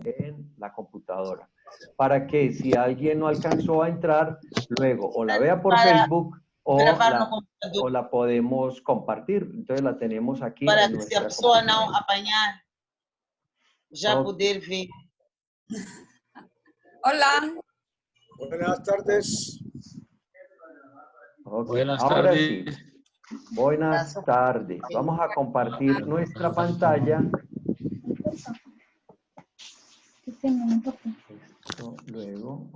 en la computadora, para que si alguien no alcanzó a entrar, luego o la vea por Facebook o la podemos compartir. Entonces la tenemos aquí para en que se a nuestra pessoa não computadora. apanhar, já Ok. poder ver. Hola. Buenas tardes. Ok, Buenas ahora tardes. sí. Buenas tardes. Vamos a compartir nuestra pantalla. Esto luego.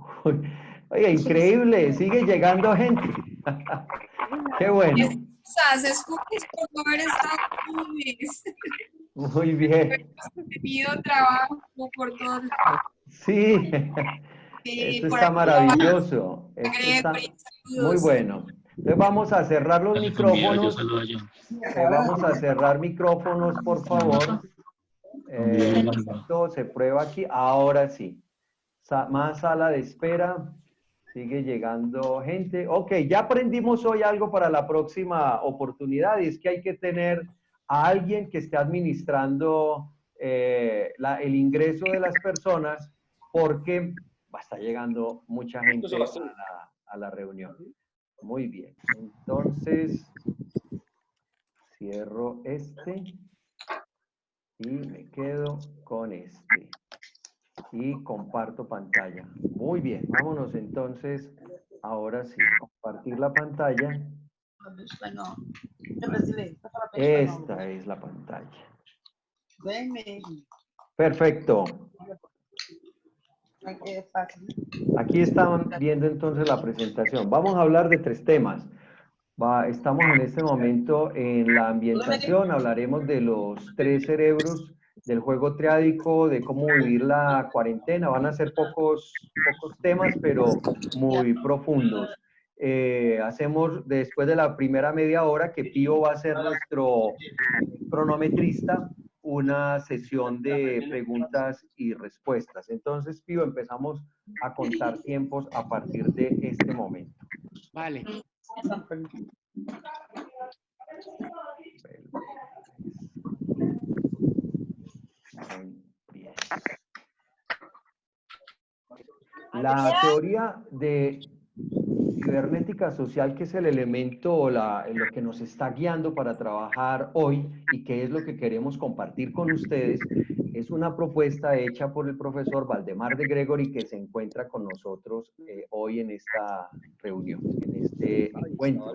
Oye, increíble, sigue llegando gente. Qué bueno. Excusas por no haber estado antes. Muy bien. He tenido trabajo por todos lados. Sí, Sí, esto por está aquí maravilloso. Esto está muy bueno. Entonces vamos a cerrar los micrófonos. Vamos a cerrar micrófonos, por favor. Esto se prueba aquí. Ahora sí. Más sala de espera. Sigue llegando gente. Ok, ya aprendimos hoy algo para la próxima oportunidad y es que hay que tener a alguien que esté administrando el ingreso de las personas porque está llegando mucha gente a la reunión. Muy bien. Entonces, cierro este y me quedo con este. Y comparto pantalla. Muy bien, vámonos entonces, ahora sí, compartir la pantalla. Esta es la pantalla. Perfecto. Aquí están viendo entonces la presentación. Vamos a hablar de 3 temas. Estamos en este momento en la ambientación, hablaremos de los 3 cerebros, del juego triádico, de cómo vivir la cuarentena. Van a ser pocos temas, pero muy profundos. Hacemos después de la primera media hora, que Pío va a ser nuestro cronometrista, una sesión de preguntas y respuestas. Entonces, Pío, empezamos a contar tiempos a partir de este momento. Vale. Bien. La teoría de cibernética social, que es el elemento o lo que nos está guiando para trabajar hoy y que es lo que queremos compartir con ustedes, es una propuesta hecha por el profesor Valdemar de Gregory, que se encuentra con nosotros hoy en esta reunión, en este encuentro,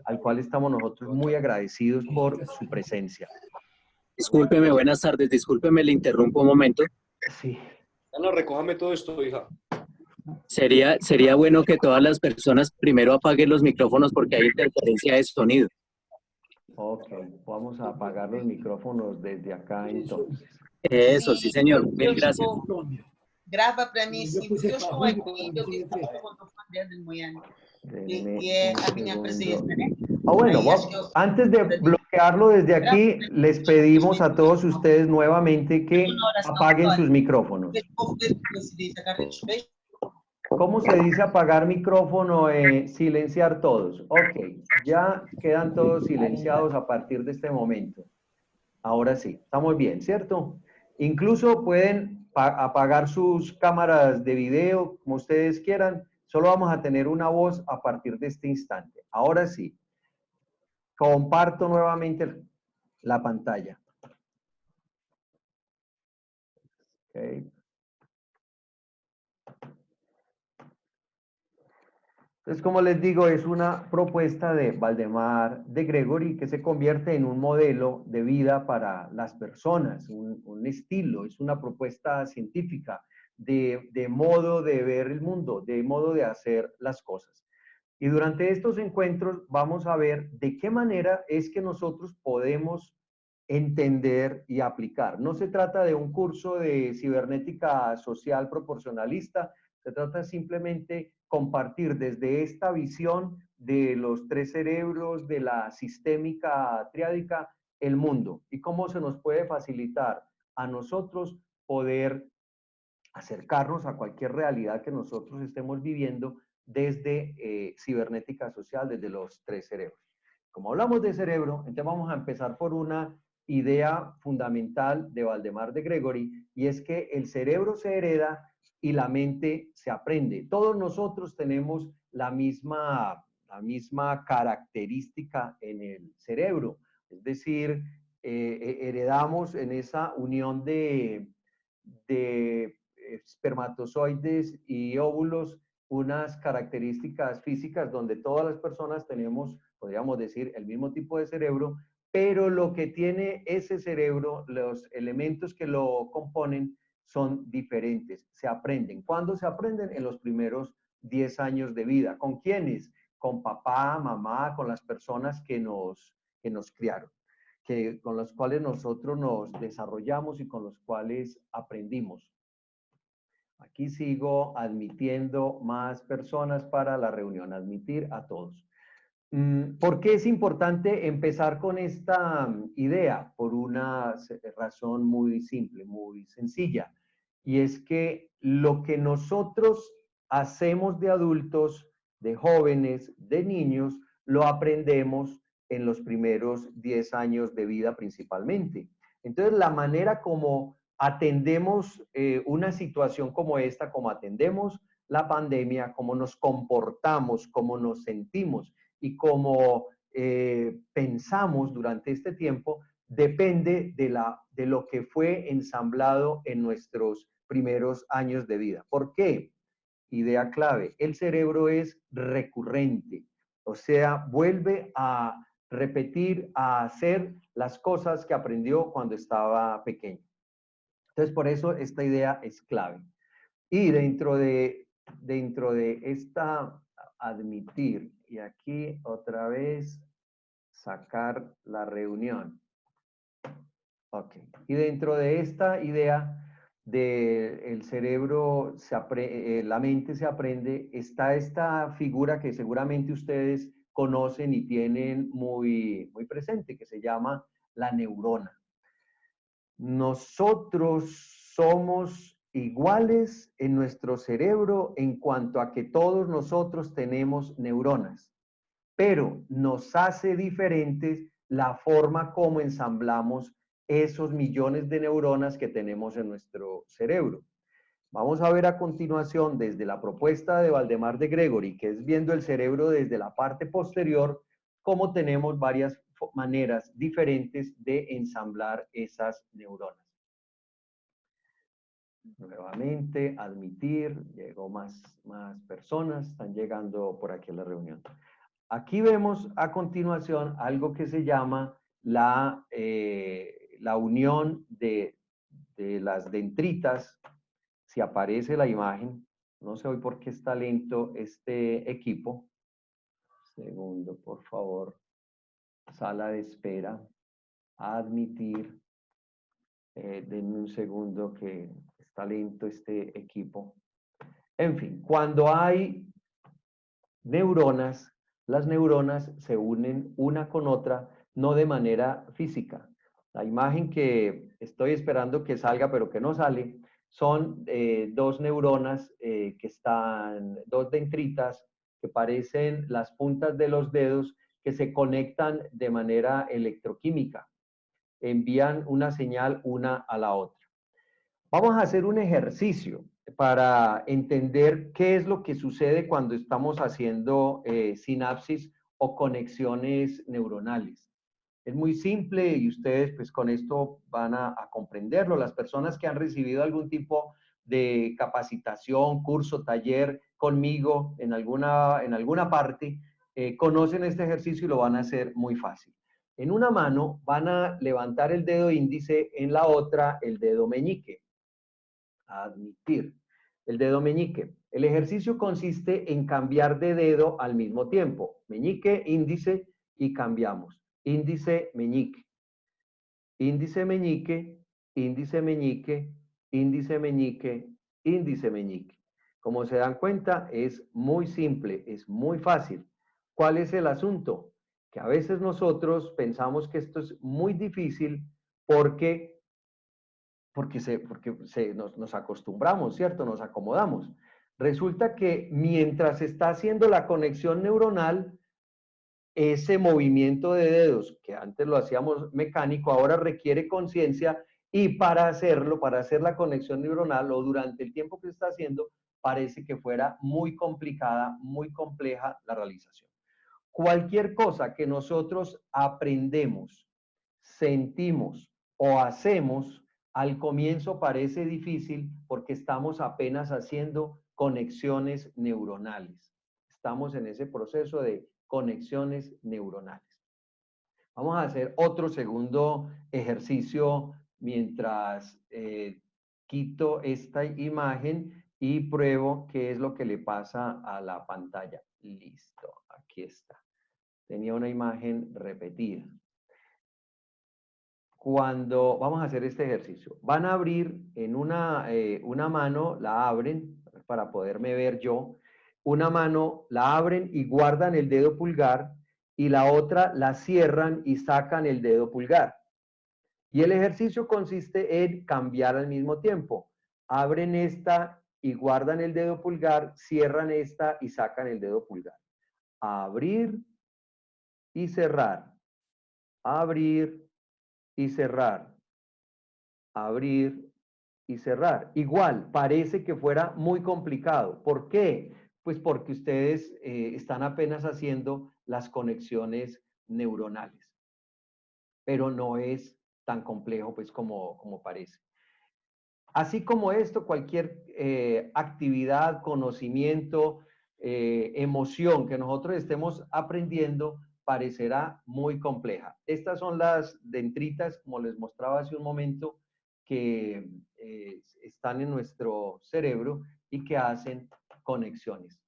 al cual estamos nosotros muy agradecidos por su presencia. Discúlpeme, buenas tardes, discúlpeme, le interrumpo un momento. Sí. Ana, recójame todo esto, hija. Sería bueno que todas las personas primero apaguen los micrófonos porque hay interferencia de sonido. Ok, vamos a apagar los micrófonos desde acá entonces. Eso, sí señor, mil gracias. Grava para mim, sim, porque eu estou aqui, eu disse que eu estou fazendo de manhã. E é a minha presença, né? Bueno, antes de bloquearlo desde aquí, les pedimos a todos ustedes nuevamente que apaguen sus micrófonos. ¿Cómo se dice apagar micrófono? Silenciar todos. Ok, ya quedan todos silenciados a partir de este momento. Ahora sí, estamos bien, ¿cierto? Incluso pueden apagar sus cámaras de video, como ustedes quieran. Solo vamos a tener una voz a partir de este instante. Ahora sí, comparto nuevamente la pantalla. Okay. Entonces, como les digo, es una propuesta de Valdemar de Gregory que se convierte en un modelo de vida para las personas, un estilo, es una propuesta científica de modo de ver el mundo, de modo de hacer las cosas. Y durante estos encuentros vamos a ver de qué manera es que nosotros podemos entender y aplicar. No se trata de un curso de cibernética social proporcionalista, se trata simplemente compartir desde esta visión de los 3 cerebros, de la sistémica triádica, el mundo y cómo se nos puede facilitar a nosotros poder acercarnos a cualquier realidad que nosotros estemos viviendo desde cibernética social, desde los 3 cerebros. Como hablamos de cerebro, entonces vamos a empezar por una idea fundamental de Valdemar de Gregory, y es que el cerebro se hereda y la mente se aprende. Todos nosotros tenemos la misma característica en el cerebro, es decir, heredamos en esa unión de espermatozoides y óvulos unas características físicas donde todas las personas tenemos, podríamos decir, el mismo tipo de cerebro, pero lo que tiene ese cerebro, los elementos que lo componen son diferentes, se aprenden. ¿Cuándo se aprenden? En los primeros 10 años de vida. ¿Con quiénes? Con papá, mamá, con las personas que nos criaron, con los cuales nosotros nos desarrollamos y con los cuales aprendimos. Aquí sigo admitiendo más personas para la reunión, admitir a todos. ¿Por qué es importante empezar con esta idea? Por una razón muy simple, muy sencilla. Y es que lo que nosotros hacemos de adultos, de jóvenes, de niños, lo aprendemos en los primeros 10 años de vida principalmente. Entonces, la manera como atendemos una situación como esta, como atendemos la pandemia, cómo nos comportamos, cómo nos sentimos y cómo pensamos durante este tiempo, depende de lo que fue ensamblado en nuestros primeros años de vida. ¿Por qué? Idea clave, el cerebro es recurrente, o sea, vuelve a repetir, a hacer las cosas que aprendió cuando estaba pequeño. Entonces, por eso esta idea es clave. Y dentro de esta admitir, y aquí otra vez sacar la reunión. Ok. Y dentro de esta idea del cerebro, la mente se aprende, está esta figura que seguramente ustedes conocen y tienen muy, muy presente, que se llama la neurona. Nosotros somos iguales en nuestro cerebro en cuanto a que todos nosotros tenemos neuronas, pero nos hace diferentes la forma como ensamblamos esos millones de neuronas que tenemos en nuestro cerebro. Vamos a ver a continuación desde la propuesta de Valdemar de Gregory, que es viendo el cerebro desde la parte posterior, cómo tenemos varias maneras diferentes de ensamblar esas neuronas. Nuevamente, admitir, llegó más personas, están llegando por aquí a la reunión. Aquí vemos a continuación algo que se llama la unión de las dendritas. Si aparece la imagen, no sé hoy por qué está lento este equipo. Segundo, por favor. Sala de espera. Admitir. Denme un segundo que está lento este equipo. En fin, cuando hay neuronas, las neuronas se unen una con otra, no de manera física. La imagen que estoy esperando que salga, pero que no sale, son dos neuronas que están, dos dendritas que parecen las puntas de los dedos que se conectan de manera electroquímica. Envían una señal una a la otra. Vamos a hacer un ejercicio para entender qué es lo que sucede cuando estamos haciendo sinapsis o conexiones neuronales. Es muy simple y ustedes pues con esto van a comprenderlo. Las personas que han recibido algún tipo de capacitación, curso, taller conmigo en alguna parte, conocen este ejercicio y lo van a hacer muy fácil. En una mano van a levantar el dedo índice, en la otra el dedo meñique. Admitir. El dedo meñique. El ejercicio consiste en cambiar de dedo al mismo tiempo. Meñique, índice y cambiamos. Índice, meñique. Índice, meñique, índice, meñique, índice, meñique, índice, meñique. Como se dan cuenta, es muy simple, es muy fácil. ¿Cuál es el asunto? Que a veces nosotros pensamos que esto es muy difícil porque nos acostumbramos, ¿cierto? Nos acomodamos. Resulta que mientras está haciendo la conexión neuronal, ese movimiento de dedos, que antes lo hacíamos mecánico, ahora requiere conciencia Y para hacerlo, para hacer la conexión neuronal o durante el tiempo que se está haciendo, parece que fuera muy complicada, muy compleja la realización. Cualquier cosa que nosotros aprendemos, sentimos o hacemos, al comienzo parece difícil porque estamos apenas haciendo conexiones neuronales. Estamos en ese proceso de conexiones neuronales. Vamos a hacer otro segundo ejercicio mientras quito esta imagen y pruebo qué es lo que le pasa a la pantalla. Listo, aquí está. Tenía una imagen repetida. Cuando vamos a hacer este ejercicio, van a abrir en una mano, la abren para poderme ver yo, una mano la abren y guardan el dedo pulgar y la otra la cierran y sacan el dedo pulgar. Y el ejercicio consiste en cambiar al mismo tiempo. Abren esta y guardan el dedo pulgar, cierran esta y sacan el dedo pulgar. Abrir y cerrar. Abrir y cerrar. Abrir y cerrar. Igual, parece que fuera muy complicado. ¿Por qué? Pues porque ustedes están apenas haciendo las conexiones neuronales. Pero no es tan complejo pues como parece. Así como esto, cualquier actividad, conocimiento, emoción que nosotros estemos aprendiendo parecerá muy compleja. Estas son las dendritas, como les mostraba hace un momento, que están en nuestro cerebro y que hacen conexiones.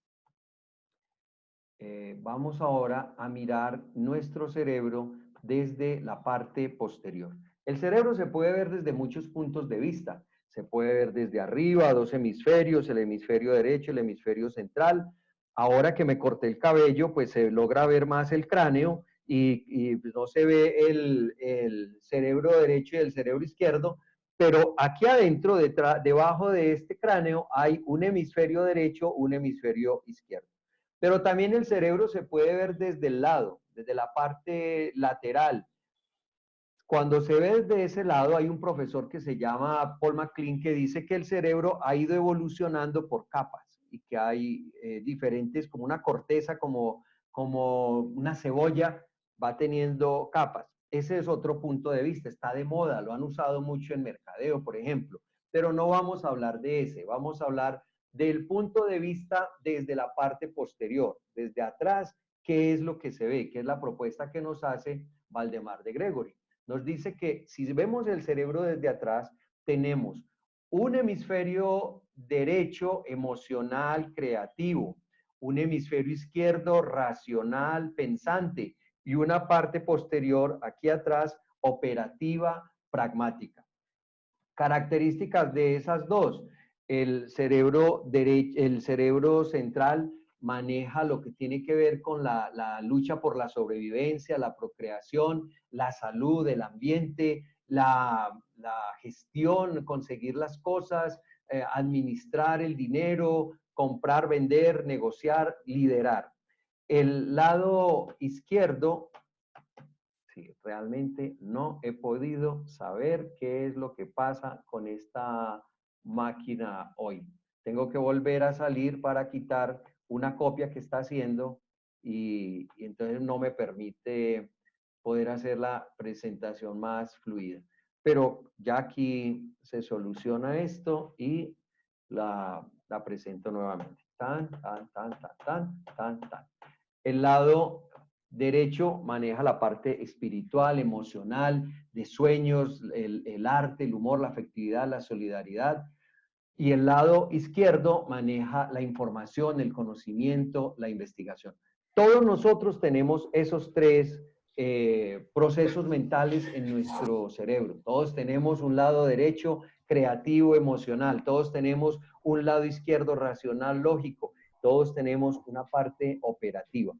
Vamos ahora a mirar nuestro cerebro desde la parte posterior. El cerebro se puede ver desde muchos puntos de vista. Se puede ver desde arriba, dos hemisferios, el hemisferio derecho, el hemisferio central. Ahora que me corté el cabello, pues se logra ver más el cráneo y no se ve el cerebro derecho y el cerebro izquierdo, pero aquí adentro, debajo de este cráneo, hay un hemisferio derecho, un hemisferio izquierdo. Pero también el cerebro se puede ver desde el lado, desde la parte lateral. Cuando se ve desde ese lado, hay un profesor que se llama Paul MacLean que dice que el cerebro ha ido evolucionando por capas y que hay diferentes, como una corteza, como una cebolla, va teniendo capas. Ese es otro punto de vista, está de moda, lo han usado mucho en mercadeo, por ejemplo, pero no vamos a hablar de ese, vamos a hablar del punto de vista desde la parte posterior, desde atrás, qué es lo que se ve, qué es la propuesta que nos hace Valdemar de Gregory. Nos dice que si vemos el cerebro desde atrás, tenemos un hemisferio derecho emocional, creativo, un hemisferio izquierdo racional, pensante, y una parte posterior, aquí atrás, operativa, pragmática. Características de esas dos. El cerebro central maneja lo que tiene que ver con la lucha por la sobrevivencia, la procreación, la salud, el ambiente, la gestión, conseguir las cosas, administrar el dinero, comprar, vender, negociar, liderar. El lado izquierdo, sí, realmente no he podido saber qué es lo que pasa con esta máquina hoy. Tengo que volver a salir para quitar una copia que está haciendo y entonces no me permite poder hacer la presentación más fluida. Pero ya aquí se soluciona esto y la presento nuevamente. Tan, tan, tan, tan, tan, tan, tan. El lado derecho maneja la parte espiritual, emocional, de sueños, el arte, el humor, la afectividad, la solidaridad. Y el lado izquierdo maneja la información, el conocimiento, la investigación. Todos nosotros tenemos esos tres procesos mentales en nuestro cerebro. Todos tenemos un lado derecho creativo, emocional. Todos tenemos un lado izquierdo racional, lógico. Todos tenemos una parte operativa.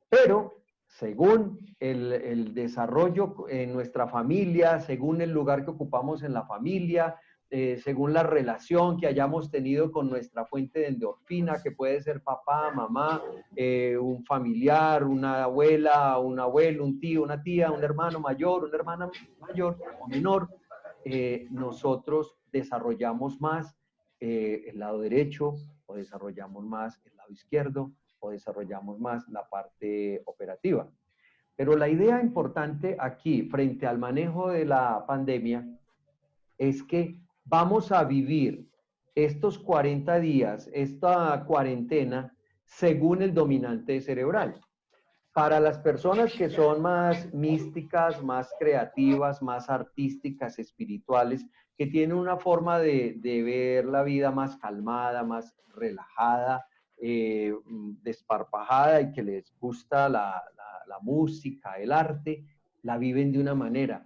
Pero según el desarrollo en nuestra familia, según el lugar que ocupamos en la familia, según la relación que hayamos tenido con nuestra fuente de endorfina, que puede ser papá, mamá, un familiar, una abuela, un abuelo, un tío, una tía, un hermano mayor, una hermana mayor o menor, nosotros desarrollamos más el lado derecho, o desarrollamos más el lado izquierdo, o desarrollamos más la parte operativa. Pero la idea importante aquí, frente al manejo de la pandemia, es que vamos a vivir estos 40 días, esta cuarentena, según el dominante cerebral. Para las personas que son más místicas, más creativas, más artísticas, espirituales, que tienen una forma de ver la vida más calmada, más relajada, desparpajada, y que les gusta la música, el arte, la viven de una manera.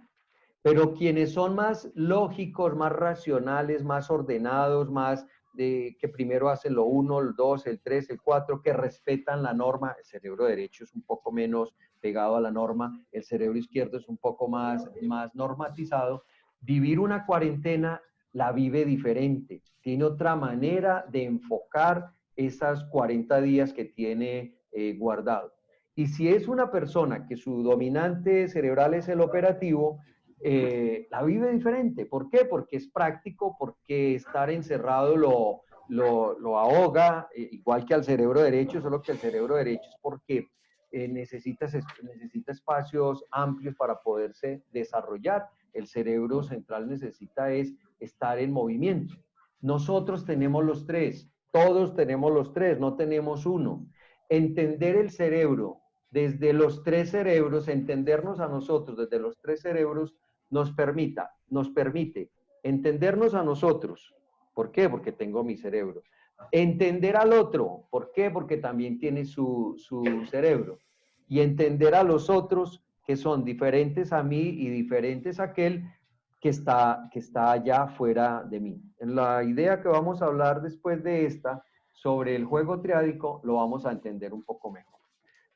Pero quienes son más lógicos, más racionales, más ordenados, más que primero hacen lo 1, el 2, el 3, el 4, que respetan la norma, el cerebro derecho es un poco menos pegado a la norma, el cerebro izquierdo es un poco más normatizado, vivir una cuarentena la vive diferente, tiene otra manera de enfocar esas 40 días que tiene guardado. Y si es una persona que su dominante cerebral es el operativo, la vive diferente. ¿Por qué? Porque es práctico, porque estar encerrado lo ahoga, igual que al cerebro derecho, solo que el cerebro derecho es porque necesita espacios amplios para poderse desarrollar. El cerebro central necesita estar en movimiento. Nosotros tenemos los tres, todos tenemos los tres, no tenemos uno. Entender el cerebro desde los tres cerebros, entendernos a nosotros desde los tres cerebros, nos permite entendernos a nosotros. ¿Por qué? Porque tengo mi cerebro. Entender al otro. ¿Por qué? Porque también tiene su cerebro. Y entender a los otros que son diferentes a mí y diferentes a aquel que está allá fuera de mí. En la idea que vamos a hablar después de esta, sobre el juego triádico, lo vamos a entender un poco mejor.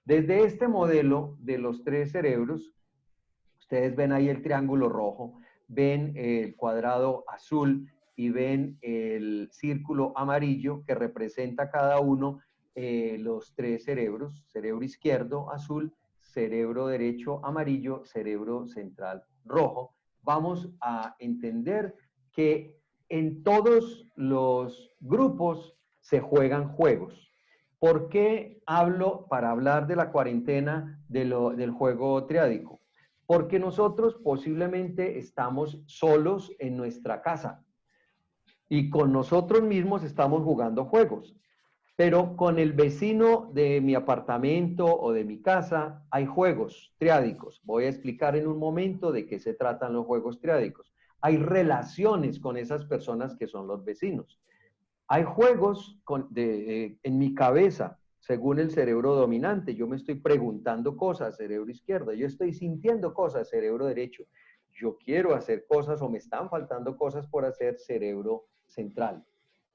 Desde este modelo de los tres cerebros, ustedes ven ahí el triángulo rojo, ven el cuadrado azul y ven el círculo amarillo que representa cada uno los tres cerebros: cerebro izquierdo azul, cerebro derecho amarillo, cerebro central rojo. Vamos a entender que en todos los grupos se juegan juegos. ¿Por qué hablo, para hablar de la cuarentena, del juego triádico? Porque nosotros posiblemente estamos solos en nuestra casa y con nosotros mismos estamos jugando juegos. Pero con el vecino de mi apartamento o de mi casa hay juegos triádicos. Voy a explicar en un momento de qué se tratan los juegos triádicos. Hay relaciones con esas personas que son los vecinos. Hay juegos en mi cabeza, según el cerebro dominante. Yo me estoy preguntando cosas, cerebro izquierdo. Yo estoy sintiendo cosas, cerebro derecho. Yo quiero hacer cosas o me están faltando cosas por hacer, cerebro central.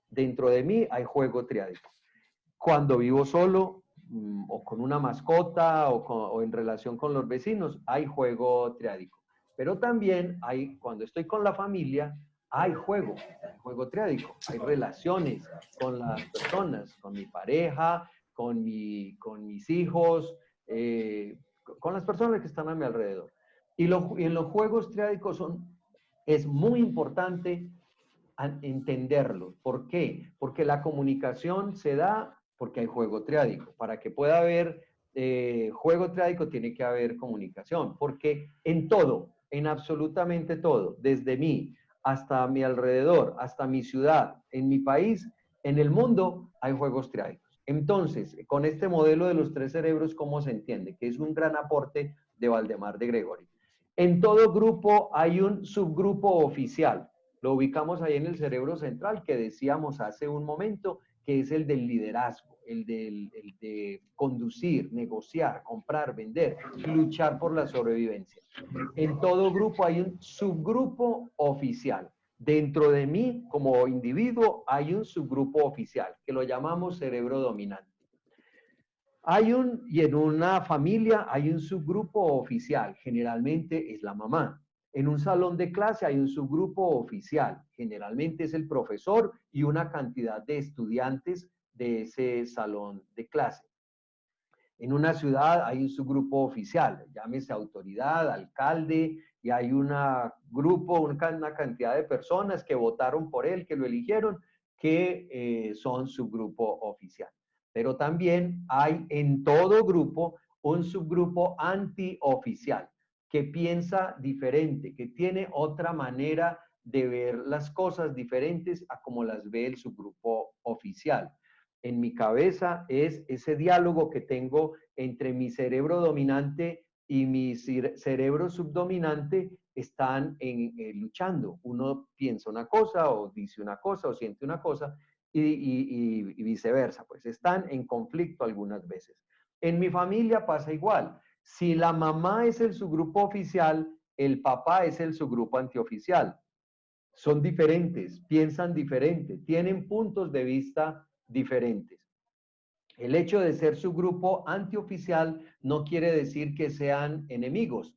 Dentro de mí hay juego triádico. Cuando vivo solo o con una mascota o en relación con los vecinos, hay juego triádico. Pero también cuando estoy con la familia, hay juego triádico, hay relaciones con las personas, con mi pareja, con mis hijos, con las personas que están a mi alrededor. Y en los juegos triádicos es muy importante entenderlo. ¿Por qué? Porque la comunicación se da porque hay juego triádico. Para que pueda haber juego triádico tiene que haber comunicación, porque en todo, en absolutamente todo, desde mí hasta mi alrededor, hasta mi ciudad, en mi país, en el mundo, hay juegos triádicos. Entonces, con este modelo de los tres cerebros, ¿cómo se entiende? Que es un gran aporte de Valdemar de Gregori. En todo grupo hay un subgrupo oficial. Lo ubicamos ahí en el cerebro central, que decíamos hace un momento, que es el del liderazgo, el de conducir, negociar, comprar, vender, luchar por la sobrevivencia. En todo grupo hay un subgrupo oficial. Dentro de mí, como individuo, hay un subgrupo oficial, que lo llamamos cerebro dominante. Y en una familia hay un subgrupo oficial, generalmente es la mamá. En un salón de clase hay un subgrupo oficial, generalmente es el profesor y una cantidad de estudiantes de ese salón de clase. En una ciudad hay un subgrupo oficial, llámese autoridad, alcalde y hay una cantidad de personas que votaron por él, que lo eligieron, que son su grupo oficial. Pero también hay en todo grupo un subgrupo antioficial, que piensa diferente, que tiene otra manera de ver las cosas diferentes a como las ve el subgrupo oficial. En mi cabeza es ese diálogo que tengo entre mi cerebro dominante y mi cerebro subdominante están luchando. Uno piensa una cosa o dice una cosa o siente una cosa y viceversa. Pues están en conflicto algunas veces. En mi familia pasa igual. Si la mamá es el subgrupo oficial, el papá es el subgrupo antioficial. Son diferentes, piensan diferente, tienen puntos de vista diferentes. El hecho de ser subgrupo antioficial no quiere decir que sean enemigos.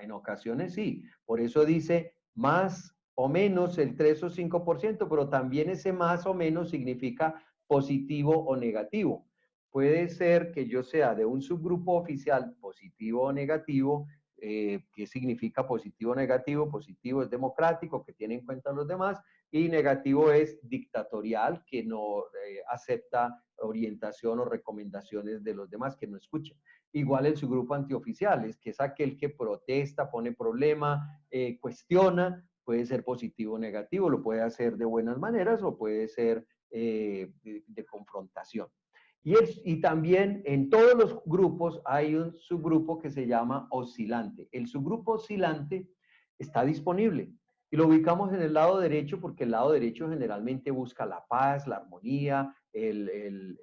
En ocasiones sí. Por eso dice más o menos el 3 o 5%, pero también ese más o menos significa positivo o negativo. Puede ser que yo sea de un subgrupo oficial positivo o negativo. ¿Qué significa positivo o negativo? Positivo es democrático, que tiene en cuenta a los demás, y negativo es dictatorial, que no acepta orientación o recomendaciones de los demás, que no escuchan. Igual el subgrupo antioficial, que es aquel que protesta, pone problema, cuestiona, puede ser positivo o negativo, lo puede hacer de buenas maneras o puede ser de confrontación. Y también en todos los grupos hay un subgrupo que se llama oscilante. El subgrupo oscilante está disponible y lo ubicamos en el lado derecho porque el lado derecho generalmente busca la paz, la armonía, el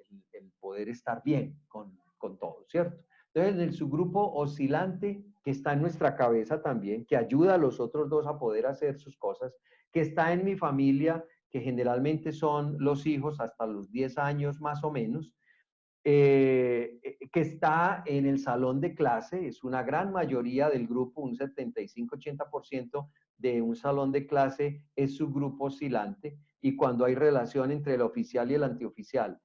poder estar bien con todo, ¿cierto? Entonces, en el subgrupo oscilante, que está en nuestra cabeza también, que ayuda a los otros dos a poder hacer sus cosas, que está en mi familia, que generalmente son los hijos hasta los 10 años más o menos, que está en el salón de clase, es una gran mayoría del grupo, un 75-80% de un salón de clase es su grupo oscilante, y cuando hay relación entre el oficial y el antioficial,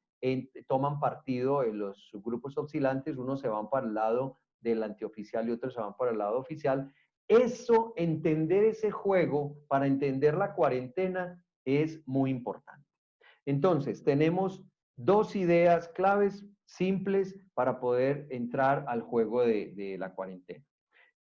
toman partido en los subgrupos oscilantes, unos se van para el lado del antioficial y otros se van para el lado oficial. Eso, entender ese juego para entender la cuarentena es muy importante. Entonces, tenemos dos ideas claves simples para poder entrar al juego de la cuarentena.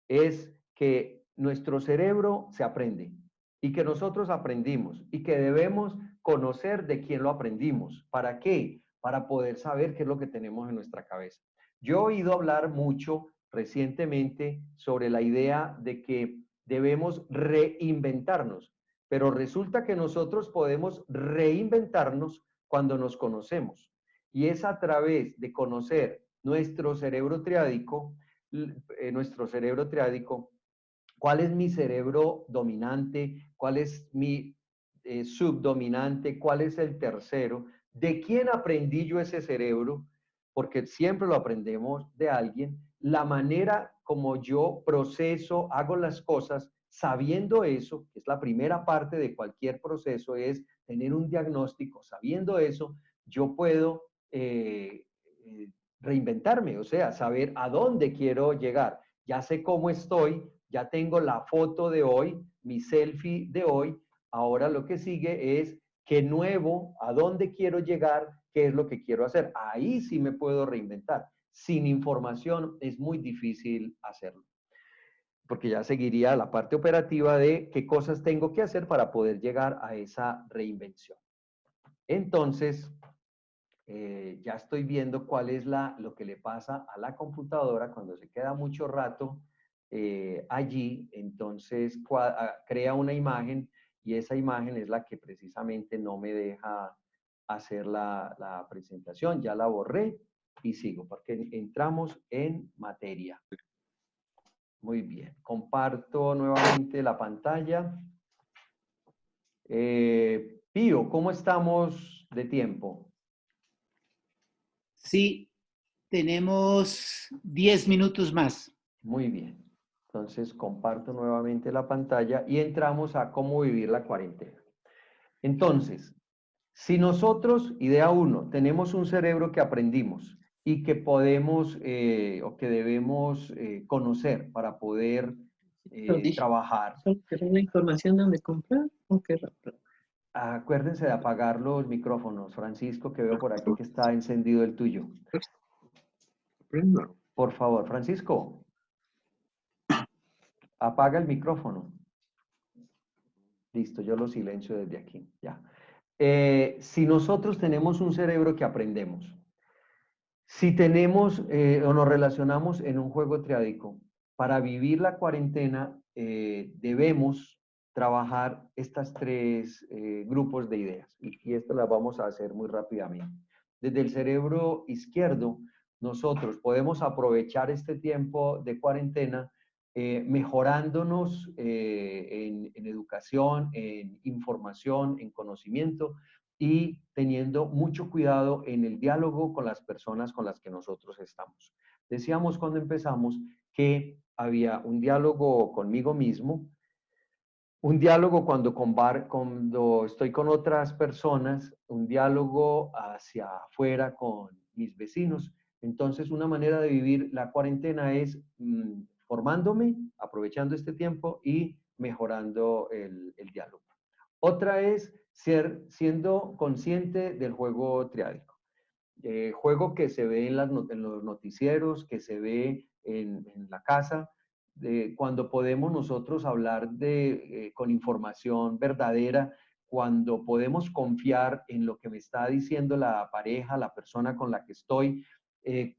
Es que nuestro cerebro se aprende y que nosotros aprendimos y que debemos conocer de quién lo aprendimos. ¿Para qué? Para poder saber qué es lo que tenemos en nuestra cabeza. Yo he oído hablar mucho recientemente sobre la idea de que debemos reinventarnos, pero resulta que nosotros podemos reinventarnos cuando nos conocemos. Y es a través de conocer nuestro cerebro triádico, cuál es mi cerebro dominante, cuál es mi subdominante, cuál es el tercero, de quién aprendí yo ese cerebro, porque siempre lo aprendemos de alguien, la manera como yo proceso, hago las cosas. Sabiendo eso, que es la primera parte de cualquier proceso, es tener un diagnóstico. Sabiendo eso, yo puedo reinventarme, o sea, saber a dónde quiero llegar. Ya sé cómo estoy, ya tengo la foto de hoy, mi selfie de hoy. Ahora lo que sigue es qué nuevo, a dónde quiero llegar, qué es lo que quiero hacer. Ahí sí me puedo reinventar. Sin información es muy difícil hacerlo, porque ya seguiría la parte operativa de qué cosas tengo que hacer para poder llegar a esa reinvención. Entonces, ya estoy viendo cuál es lo que le pasa a la computadora cuando se queda mucho rato allí. Entonces crea una imagen y esa imagen es la que precisamente no me deja hacer la presentación. Ya la borré y sigo porque entramos en materia. Muy bien, comparto nuevamente la pantalla. Pío, ¿cómo estamos de tiempo? Sí, tenemos 10 minutos más. Muy bien. Entonces comparto nuevamente la pantalla y entramos a cómo vivir la cuarentena. Entonces, si nosotros, idea 1, tenemos un cerebro que aprendimos y que podemos o que debemos conocer para poder trabajar. ¿Quieres una información donde comprar? ¿O qué? Acuérdense de apagar los micrófonos, Francisco, que veo por aquí que está encendido el tuyo. Por favor, Francisco, apaga el micrófono. Listo, yo lo silencio desde aquí, ya. Si nosotros tenemos un cerebro que aprendemos, si tenemos o nos relacionamos en un juego triádico, para vivir la cuarentena debemos trabajar estas tres grupos de ideas. Y esto las vamos a hacer muy rápidamente. Desde el cerebro izquierdo, nosotros podemos aprovechar este tiempo de cuarentena mejorándonos en educación, en información, en conocimiento, y teniendo mucho cuidado en el diálogo con las personas con las que nosotros estamos. Decíamos cuando empezamos que había un diálogo conmigo mismo, un diálogo cuando estoy con otras personas, un diálogo hacia afuera con mis vecinos. Entonces, una manera de vivir la cuarentena es formándome, aprovechando este tiempo y mejorando el diálogo. Otra es siendo consciente del juego triádico. Juego que se ve en los noticieros, que se ve en la casa, cuando podemos nosotros hablar con información verdadera, cuando podemos confiar en lo que me está diciendo la pareja, la persona con la que estoy,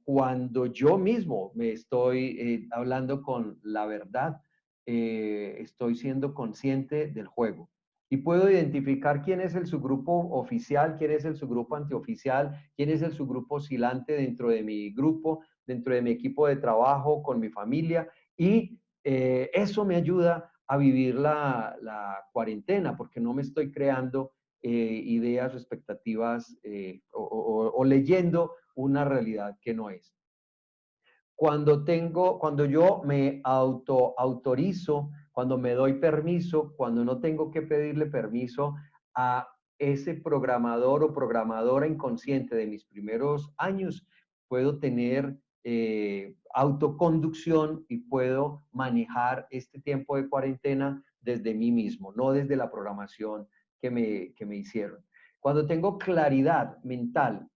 cuando yo mismo me estoy hablando con la verdad, estoy siendo consciente del juego. Y puedo identificar quién es el subgrupo oficial, quién es el subgrupo antioficial, quién es el subgrupo oscilante dentro de mi grupo, dentro de mi equipo de trabajo, con mi familia. Y eso me ayuda a vivir la cuarentena, porque no me estoy creando ideas o expectativas o leyendo una realidad que no es. Cuando yo me autorizo, cuando me doy permiso, cuando no tengo que pedirle permiso a ese programador o programadora inconsciente de mis primeros años, puedo tener autoconducción y puedo manejar este tiempo de cuarentena desde mí mismo, no desde la programación que me hicieron. Cuando tengo claridad mental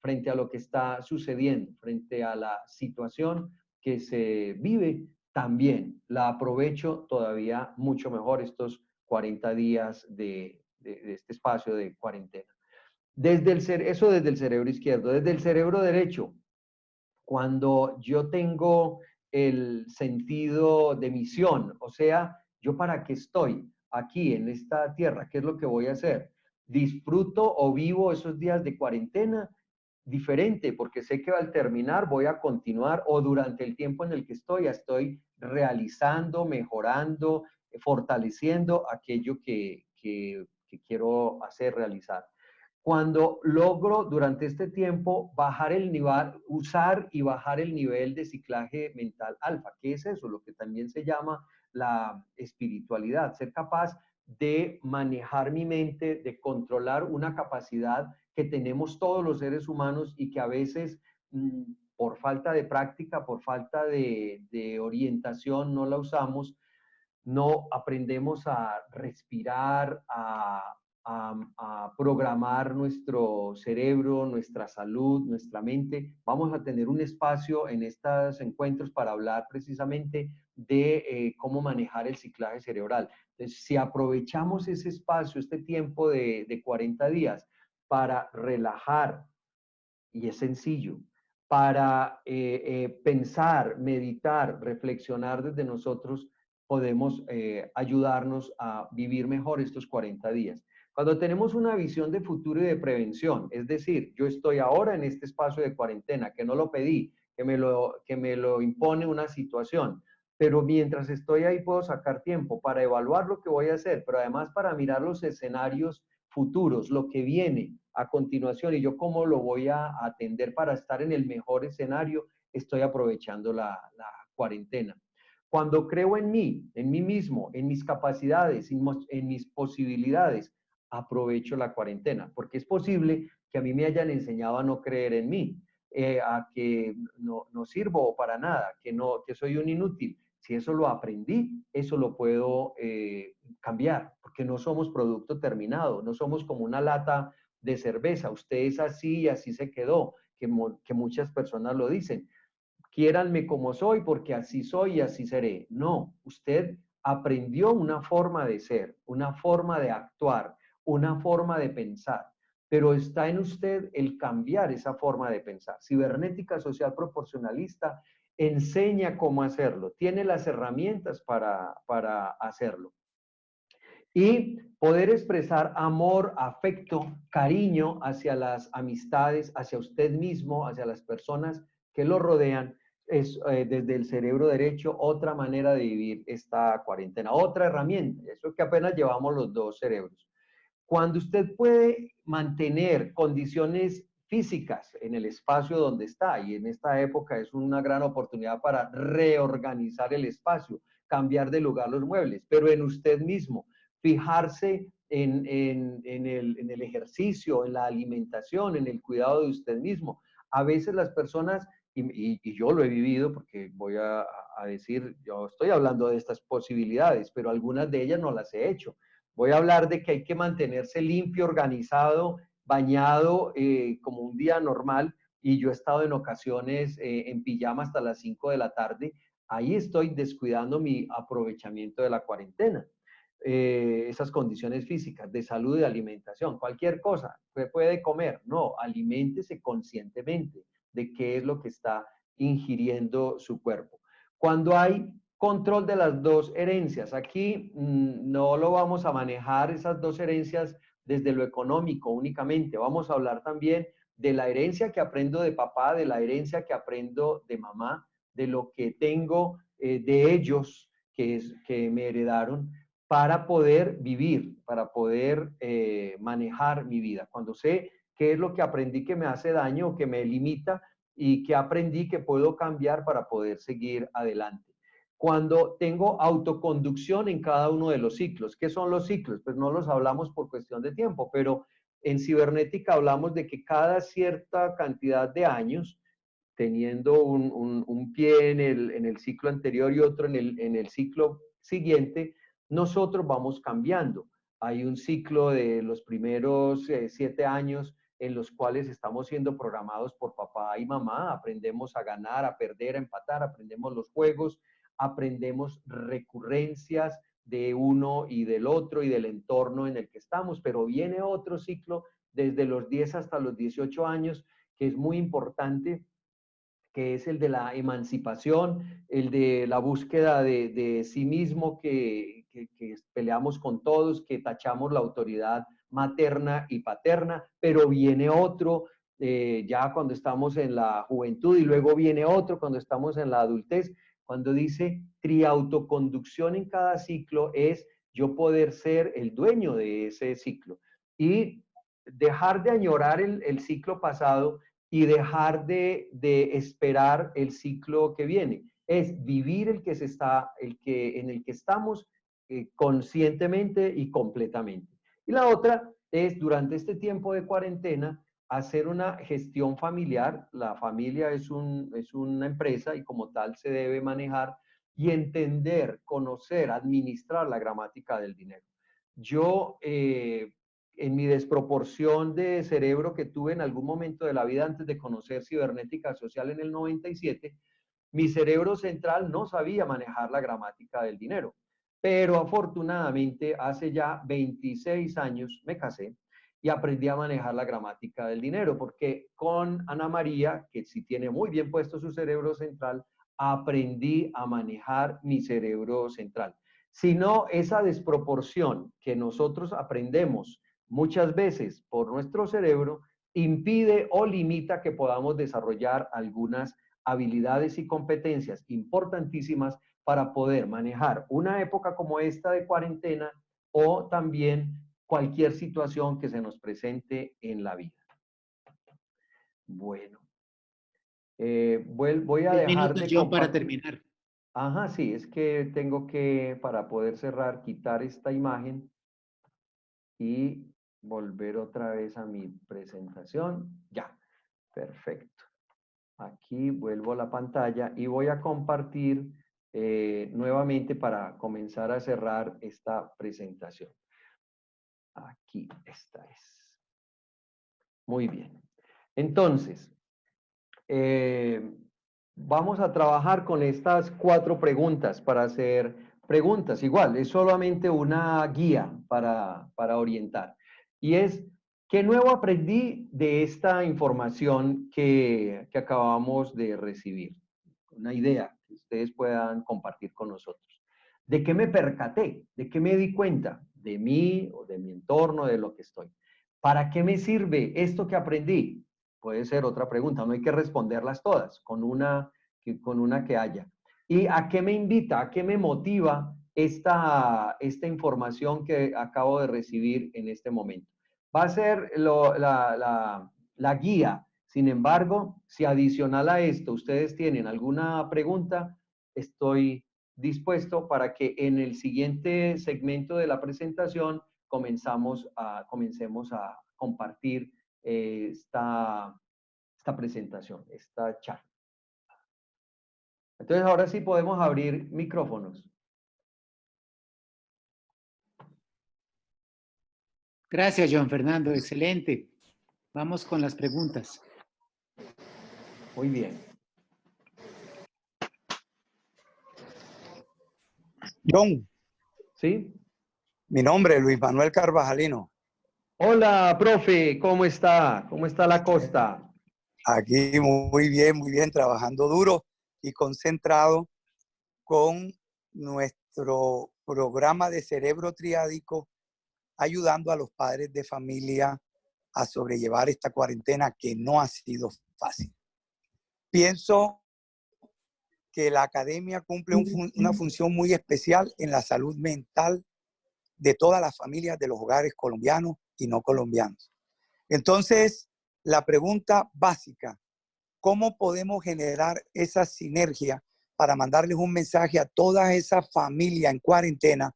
frente a lo que está sucediendo, frente a la situación que se vive, también la aprovecho todavía mucho mejor estos 40 días de este espacio de cuarentena. Eso desde el cerebro izquierdo. Desde el cerebro derecho, cuando yo tengo el sentido de misión, o sea, ¿yo para qué estoy aquí en esta tierra? ¿Qué es lo que voy a hacer? Disfruto o vivo esos días de cuarentena diferente, porque sé que al terminar voy a continuar, o durante el tiempo en el que estoy realizando, mejorando, fortaleciendo aquello que quiero hacer, realizar. Cuando logro durante este tiempo bajar el nivel, usar y bajar el nivel de ciclaje mental alfa. ¿Qué es eso? Lo que también se llama la espiritualidad, ser capaz de manejar mi mente, de controlar una capacidad que tenemos todos los seres humanos y que a veces por falta de práctica, por falta de orientación no la usamos, no aprendemos a respirar, a programar nuestro cerebro, nuestra salud, nuestra mente. Vamos a tener un espacio en estos encuentros para hablar precisamente de cómo manejar el ciclaje cerebral. Entonces, si aprovechamos ese espacio, este tiempo de 40 días para relajar, y es sencillo, para pensar, meditar, reflexionar desde nosotros, podemos ayudarnos a vivir mejor estos 40 días. Cuando tenemos una visión de futuro y de prevención, es decir, yo estoy ahora en este espacio de cuarentena, que no lo pedí, que me lo impone una situación, pero mientras estoy ahí puedo sacar tiempo para evaluar lo que voy a hacer, pero además para mirar los escenarios futuros, lo que viene a continuación y yo cómo lo voy a atender para estar en el mejor escenario, estoy aprovechando la cuarentena. Cuando creo en mí mismo, en mis capacidades, en mis posibilidades, aprovecho la cuarentena, porque es posible que a mí me hayan enseñado a no creer en mí, a que no sirvo para nada, que soy un inútil. Si eso lo aprendí, eso lo puedo cambiar, porque no somos producto terminado, no somos como una lata de cerveza. Usted es así y así se quedó, que muchas personas lo dicen. Quiéranme como soy porque así soy y así seré. No, usted aprendió una forma de ser, una forma de actuar, una forma de pensar, pero está en usted el cambiar esa forma de pensar. Cibernética social proporcionalista enseña cómo hacerlo, tiene las herramientas para hacerlo. Y poder expresar amor, afecto, cariño hacia las amistades, hacia usted mismo, hacia las personas que lo rodean, es desde el cerebro derecho otra manera de vivir esta cuarentena, otra herramienta. Eso que apenas llevamos los dos cerebros. Cuando usted puede mantener condiciones físicas en el espacio donde está, y en esta época es una gran oportunidad para reorganizar el espacio, cambiar de lugar los muebles, pero en usted mismo, fijarse en el ejercicio, en la alimentación, en el cuidado de usted mismo. A veces las personas, y yo lo he vivido, porque voy a decir, yo estoy hablando de estas posibilidades, pero algunas de ellas no las he hecho. Voy a hablar de que hay que mantenerse limpio, organizado, bañado, como un día normal, y yo he estado en ocasiones en pijama hasta las 5 de la tarde. Ahí estoy descuidando mi aprovechamiento de la cuarentena. Esas condiciones físicas, de salud y de alimentación, cualquier cosa, ¿qué puede comer? No, aliméntese conscientemente de qué es lo que está ingiriendo su cuerpo. Cuando hay control de las dos herencias, aquí no lo vamos a manejar esas dos herencias desde lo económico únicamente, vamos a hablar también de la herencia que aprendo de papá, de la herencia que aprendo de mamá, de lo que tengo de ellos que me heredaron, para poder vivir, para poder manejar mi vida. Cuando sé qué es lo que aprendí que me hace daño o que me limita y qué aprendí que puedo cambiar para poder seguir adelante. Cuando tengo autoconducción en cada uno de los ciclos. ¿Qué son los ciclos? Pues no los hablamos por cuestión de tiempo, pero en cibernética hablamos de que cada cierta cantidad de años, teniendo un pie en el ciclo anterior y otro en el ciclo siguiente, nosotros vamos cambiando. Hay un ciclo de los primeros 7 años en los cuales estamos siendo programados por papá y mamá, aprendemos a ganar, a perder, a empatar, aprendemos los juegos, aprendemos recurrencias de uno y del otro y del entorno en el que estamos, pero viene otro ciclo desde los 10 hasta los 18 años, que es muy importante, que es el de la emancipación, el de la búsqueda de sí mismo, que peleamos con todos, que tachamos la autoridad materna y paterna, pero viene otro ya cuando estamos en la juventud y luego viene otro cuando estamos en la adultez. Cuando dice triautoconducción en cada ciclo es yo poder ser el dueño de ese ciclo y dejar de añorar el ciclo pasado y dejar de esperar el ciclo que viene. Es vivir el que se está, en el que estamos conscientemente y completamente. Y la otra es, durante este tiempo de cuarentena, hacer una gestión familiar. La familia es una empresa y como tal se debe manejar y entender, conocer, administrar la gramática del dinero. Yo en mi desproporción de cerebro que tuve en algún momento de la vida antes de conocer cibernética social en el 97, mi cerebro central no sabía manejar la gramática del dinero. Pero afortunadamente hace ya 26 años me casé y aprendí a manejar la gramática del dinero, porque con Ana María, que sí tiene muy bien puesto su cerebro central, aprendí a manejar mi cerebro central. Si no, esa desproporción que nosotros aprendemos muchas veces por nuestro cerebro impide o limita que podamos desarrollar algunas habilidades y competencias importantísimas para poder manejar una época como esta de cuarentena o también cualquier situación que se nos presente en la vida. Bueno, voy a dejar de compartir para terminar. Ajá, sí, es que tengo que, para poder cerrar, quitar esta imagen y volver otra vez a mi presentación. Ya, perfecto. Aquí vuelvo a la pantalla y voy a compartir nuevamente para comenzar a cerrar esta presentación. Aquí, esta es. Muy bien. Entonces, vamos a trabajar con estas 4 preguntas para hacer preguntas. Igual, es solamente una guía para orientar. Y es, ¿qué nuevo aprendí de esta información que acabamos de recibir? Una idea que ustedes puedan compartir con nosotros. ¿De qué me percaté? ¿De qué me di cuenta? De mí o de mi entorno, de lo que estoy. ¿Para qué me sirve esto que aprendí? Puede ser otra pregunta, no hay que responderlas todas, con una que haya. ¿Y a qué me invita, a qué me motiva esta información que acabo de recibir en este momento? Va a ser la guía. Sin embargo, si adicional a esto ustedes tienen alguna pregunta, estoy dispuesto para que en el siguiente segmento de la presentación comencemos a compartir esta presentación, esta charla. Entonces, ahora sí podemos abrir micrófonos. Gracias, John Fernando. Excelente. Vamos con las preguntas. Muy bien. John. ¿Sí? Mi nombre es Luis Manuel Carvajalino. Hola, profe. ¿Cómo está? ¿Cómo está la costa? Aquí muy bien, trabajando duro y concentrado con nuestro programa de cerebro triádico, ayudando a los padres de familia a sobrellevar esta cuarentena que no ha sido fácil. Pienso que la academia cumple una función muy especial en la salud mental de todas las familias de los hogares colombianos y no colombianos. Entonces, la pregunta básica, ¿cómo podemos generar esa sinergia para mandarles un mensaje a toda esa familia en cuarentena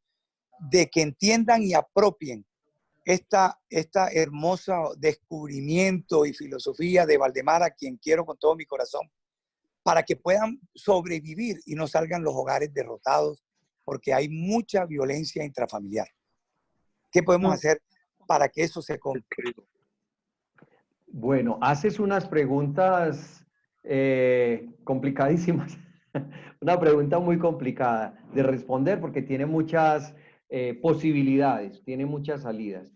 de que entiendan y apropien esta hermosa descubrimiento y filosofía de Valdemar, a quien quiero con todo mi corazón, para que puedan sobrevivir y no salgan los hogares derrotados, porque hay mucha violencia intrafamiliar? ¿Qué podemos hacer para que eso se concrete? Bueno, haces unas preguntas complicadísimas. Una pregunta muy complicada de responder porque tiene muchas posibilidades, tiene muchas salidas.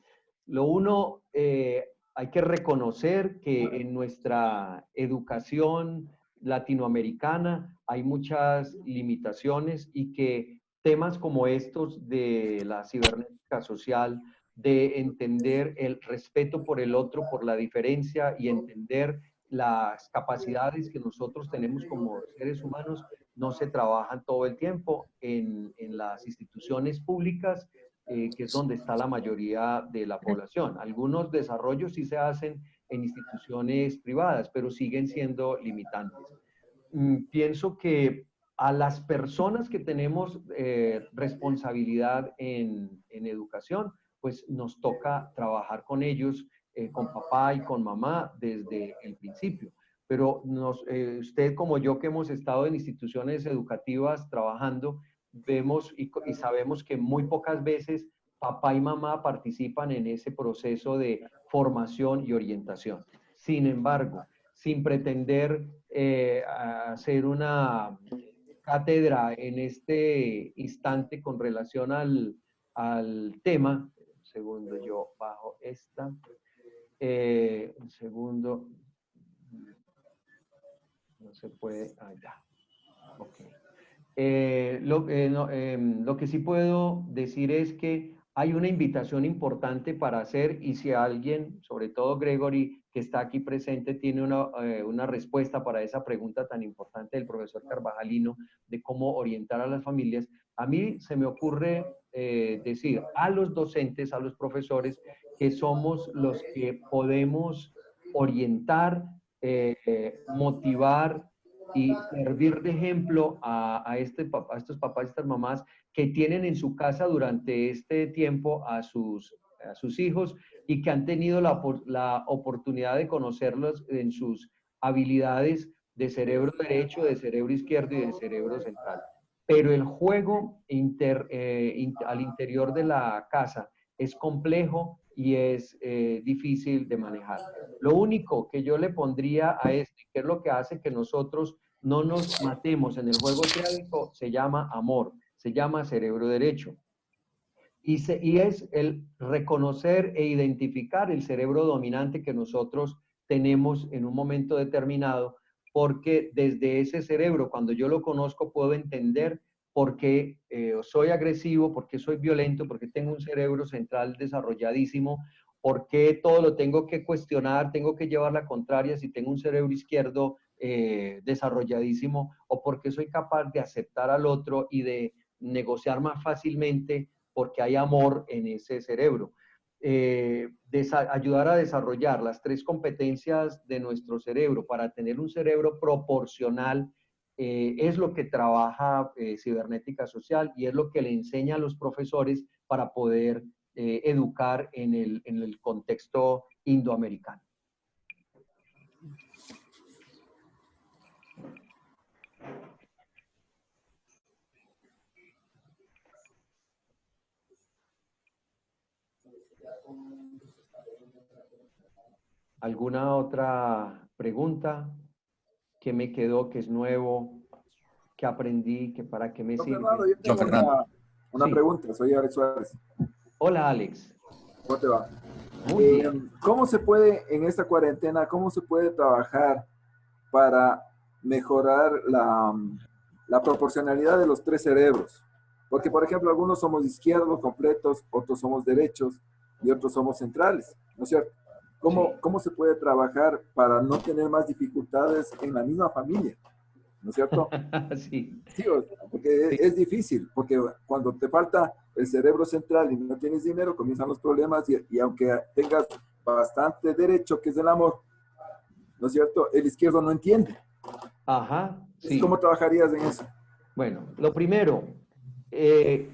Lo uno, hay que reconocer que en nuestra educación latinoamericana hay muchas limitaciones y que temas como estos de la cibernética social, de entender el respeto por el otro, por la diferencia y entender las capacidades que nosotros tenemos como seres humanos, no se trabajan todo el tiempo en las instituciones públicas, que es donde está la mayoría de la población. Algunos desarrollos sí se hacen en instituciones privadas, pero siguen siendo limitantes. Pienso que a las personas que tenemos responsabilidad en educación, pues nos toca trabajar con ellos, con papá y con mamá desde el principio. Pero usted como yo que hemos estado en instituciones educativas trabajando, vemos y sabemos que muy pocas veces papá y mamá participan en ese proceso de formación y orientación. Sin embargo, sin pretender hacer una cátedra en este instante con relación al tema. Un segundo, yo bajo esta. Un segundo. No se puede. Ya. Ok. Lo que sí puedo decir es que hay una invitación importante para hacer, y si alguien, sobre todo Gregory, que está aquí presente, tiene una respuesta para esa pregunta tan importante del profesor Carvajalino de cómo orientar a las familias, a mí se me ocurre decir a los docentes, a los profesores, que somos los que podemos orientar, motivar y servir de ejemplo a estos papás y estas mamás que tienen en su casa durante este tiempo a sus hijos y que han tenido la oportunidad de conocerlos en sus habilidades de cerebro derecho, de cerebro izquierdo y de cerebro central. pero el juego al interior de la casa es complejo y es difícil de manejar. Lo único que yo le pondría a esto, que es lo que hace que nosotros no nos matemos en el juego triádico, se llama amor, se llama cerebro derecho. Y es el reconocer e identificar el cerebro dominante que nosotros tenemos en un momento determinado, porque desde ese cerebro, cuando yo lo conozco, puedo entender por qué soy agresivo, por qué soy violento, por qué tengo un cerebro central desarrolladísimo, por qué todo lo tengo que cuestionar, tengo que llevar la contraria si tengo un cerebro izquierdo desarrolladísimo, o por qué soy capaz de aceptar al otro y de negociar más fácilmente porque hay amor en ese cerebro. Ayudar a desarrollar las 3 competencias de nuestro cerebro para tener un cerebro proporcional es lo que trabaja cibernética social y es lo que le enseña a los profesores para poder educar en el contexto indoamericano. ¿Alguna otra pregunta? ¿Qué me quedó, que es nuevo, que aprendí, que para qué me sirve? Fernando, yo tengo una Sí. pregunta, soy Alex Suárez. Hola, Alex. ¿Cómo te va? Muy bien. ¿Cómo se puede, en esta cuarentena, cómo se puede trabajar para mejorar la proporcionalidad de los 3 cerebros? Porque, por ejemplo, algunos somos izquierdos completos, otros somos derechos y otros somos centrales, ¿no es cierto? ¿Cómo se puede trabajar para no tener más dificultades en la misma familia? ¿No es cierto? Sí. Sí, porque es difícil, porque cuando te falta el cerebro central y no tienes dinero, comienzan los problemas y aunque tengas bastante derecho, que es el amor, ¿no es cierto? El izquierdo no entiende. Ajá, sí. ¿Cómo trabajarías en eso? Bueno, lo primero,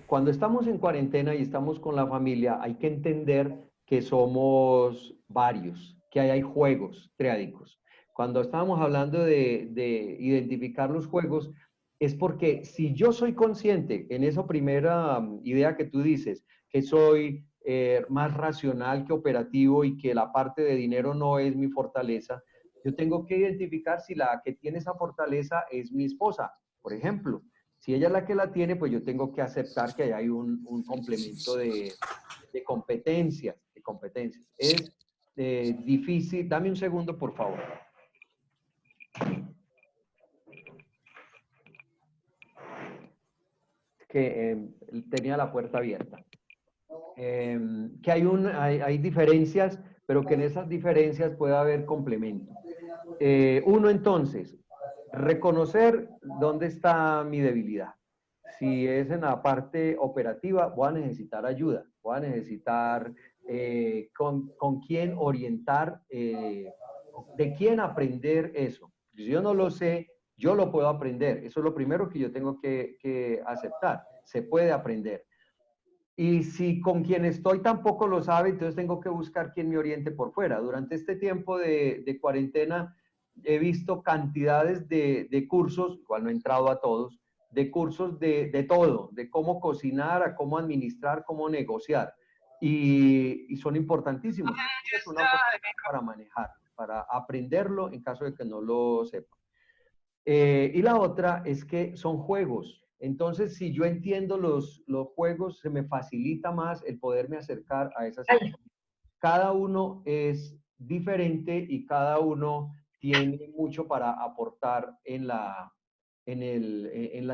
cuando estamos en cuarentena y estamos con la familia, hay que entender que somos varios, que hay juegos triádicos. Cuando estábamos hablando de identificar los juegos, es porque si yo soy consciente en esa primera idea que tú dices, que soy más racional que operativo y que la parte de dinero no es mi fortaleza, yo tengo que identificar si la que tiene esa fortaleza es mi esposa, por ejemplo. Si ella es la que la tiene, pues yo tengo que aceptar que hay un complemento de competencias. Es difícil. Dame un segundo, por favor. Que tenía la puerta abierta. Que hay diferencias, pero que en esas diferencias puede haber complemento. Uno, entonces, reconocer dónde está mi debilidad. Si es en la parte operativa, voy a necesitar ayuda, voy a necesitar con quién orientar, de quién aprender eso. Si yo no lo sé, yo lo puedo aprender. Eso es lo primero que yo tengo que aceptar. Se puede aprender. Y si con quien estoy tampoco lo sabe, entonces tengo que buscar quien me oriente por fuera. Durante este tiempo de cuarentena he visto cantidades de cursos, igual no he entrado a todos, de cursos de todo, de cómo cocinar, a cómo administrar, cómo negociar. Y son importantísimos. Es una oportunidad para manejar, para aprenderlo en caso de que no lo sepa. Y la otra es que son juegos. Entonces, si yo entiendo los juegos, se me facilita más el poderme acercar a esas situaciones. Cada uno es diferente y cada uno tiene mucho para aportar en la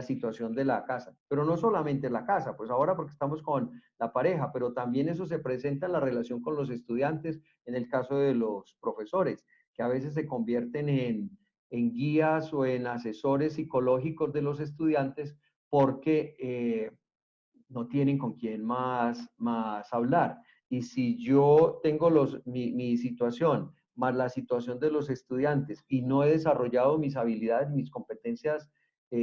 situación de la casa. Pero no solamente en la casa, pues ahora porque estamos con la pareja, pero también eso se presenta en la relación con los estudiantes, en el caso de los profesores, que a veces se convierten en guías o en asesores psicológicos de los estudiantes porque no tienen con quién más hablar. Y si yo tengo mi situación más la situación de los estudiantes y no he desarrollado mis habilidades, mis competencias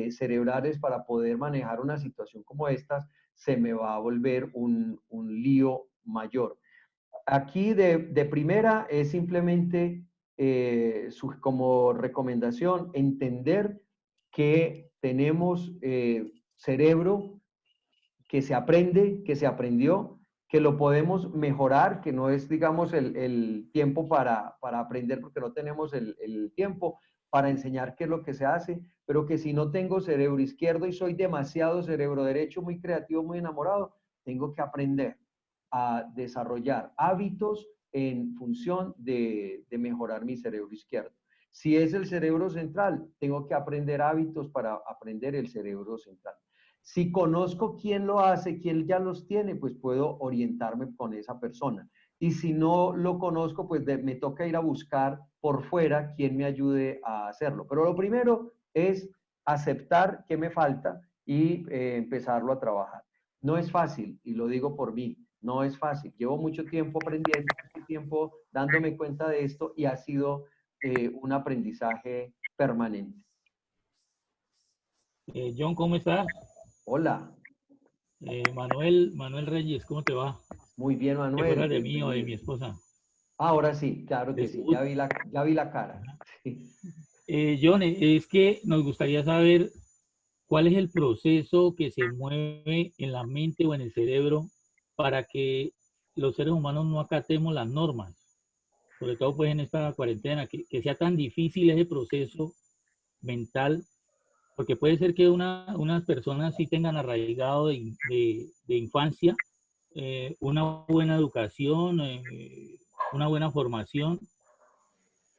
cerebrales para poder manejar una situación como esta, se me va a volver un lío mayor. Aquí de primera es simplemente como recomendación entender que tenemos cerebro que se aprende, que se aprendió, que lo podemos mejorar, que no es, digamos, el tiempo para aprender porque no tenemos el tiempo para enseñar qué es lo que se hace, pero que si no tengo cerebro izquierdo y soy demasiado cerebro derecho, muy creativo, muy enamorado, tengo que aprender a desarrollar hábitos en función de mejorar mi cerebro izquierdo. Si es el cerebro central, tengo que aprender hábitos para aprender el cerebro central. Si conozco quién lo hace, quién ya los tiene, pues puedo orientarme con esa persona. Y si no lo conozco, pues me toca ir a buscar por fuera quién me ayude a hacerlo. Pero lo primero es aceptar qué me falta y empezarlo a trabajar. No es fácil, y lo digo por mí, no es fácil. Llevo mucho tiempo aprendiendo, mucho tiempo dándome cuenta de esto y ha sido un aprendizaje permanente. John, ¿cómo estás? Hola. Manuel Reyes, ¿cómo te va? Muy bien, Manuel. ¿Te acuerdas de mí o de mi esposa? Ahora sí, claro que sí, ya vi la cara. Sí. John, es que nos gustaría saber cuál es el proceso que se mueve en la mente o en el cerebro para que los seres humanos no acatemos las normas, sobre todo pues en esta cuarentena, que sea tan difícil ese proceso mental, porque puede ser que unas personas sí tengan arraigado de infancia una buena educación, una buena formación,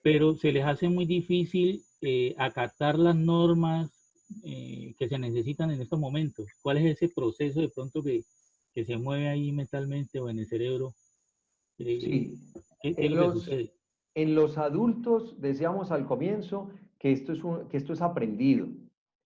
pero se les hace muy difícil acatar las normas que se necesitan en estos momentos. ¿Cuál es ese proceso de pronto que se mueve ahí mentalmente o en el cerebro? Sí. ¿Qué es lo que sucede? En los adultos, decíamos al comienzo que esto es aprendido,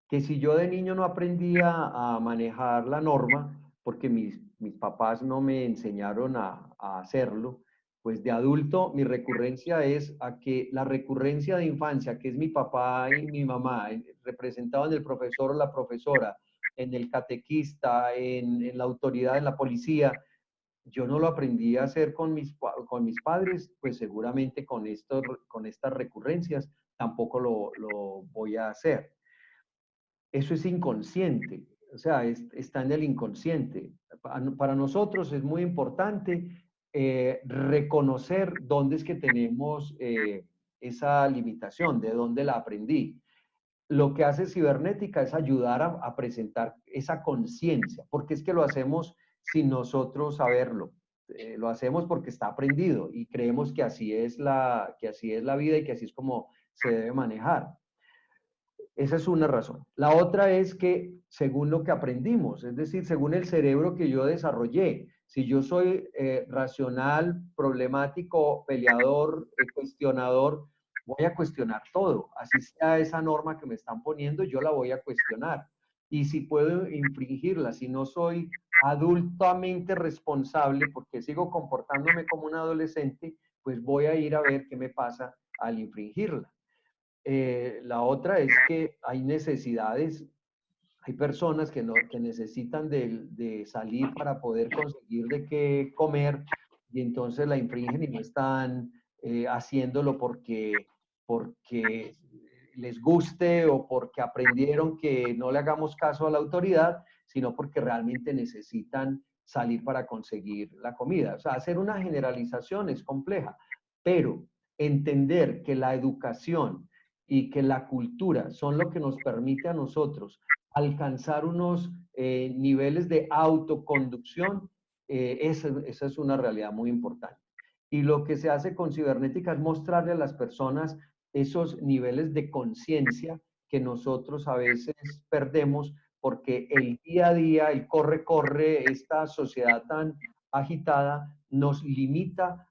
que si yo de niño no aprendía a manejar la norma, porque mis papás no me enseñaron a hacerlo, pues de adulto mi recurrencia es a que la recurrencia de infancia, que es mi papá y mi mamá, representado en el profesor o la profesora, en el catequista, en la autoridad, en la policía, yo no lo aprendí a hacer con mis padres, pues seguramente con estas recurrencias tampoco lo voy a hacer. Eso es inconsciente, o sea, está en el inconsciente. Para nosotros es muy importante reconocer dónde es que tenemos esa limitación, de dónde la aprendí. Lo que hace cibernética es ayudar a presentar esa conciencia, porque es que lo hacemos sin nosotros saberlo. Lo hacemos porque está aprendido y creemos que así es la vida y que así es como se debe manejar. Esa es una razón. La otra es que según lo que aprendimos, es decir, según el cerebro que yo desarrollé, si yo soy racional, problemático, peleador, cuestionador, voy a cuestionar todo. Así sea esa norma que me están poniendo, yo la voy a cuestionar. Y si puedo infringirla, si no soy adultamente responsable porque sigo comportándome como un adolescente, pues voy a ir a ver qué me pasa al infringirla. La otra es que hay necesidades, hay personas que necesitan de salir para poder conseguir de qué comer y entonces la infringen y no están haciéndolo porque les guste o porque aprendieron que no le hagamos caso a la autoridad, sino porque realmente necesitan salir para conseguir la comida. O sea, hacer una generalización es compleja, pero entender que la educación y que la cultura son lo que nos permite a nosotros alcanzar unos niveles de autoconducción, esa es una realidad muy importante. Y lo que se hace con cibernética es mostrarle a las personas esos niveles de conciencia que nosotros a veces perdemos porque el día a día, el corre-corre, esta sociedad tan agitada nos limita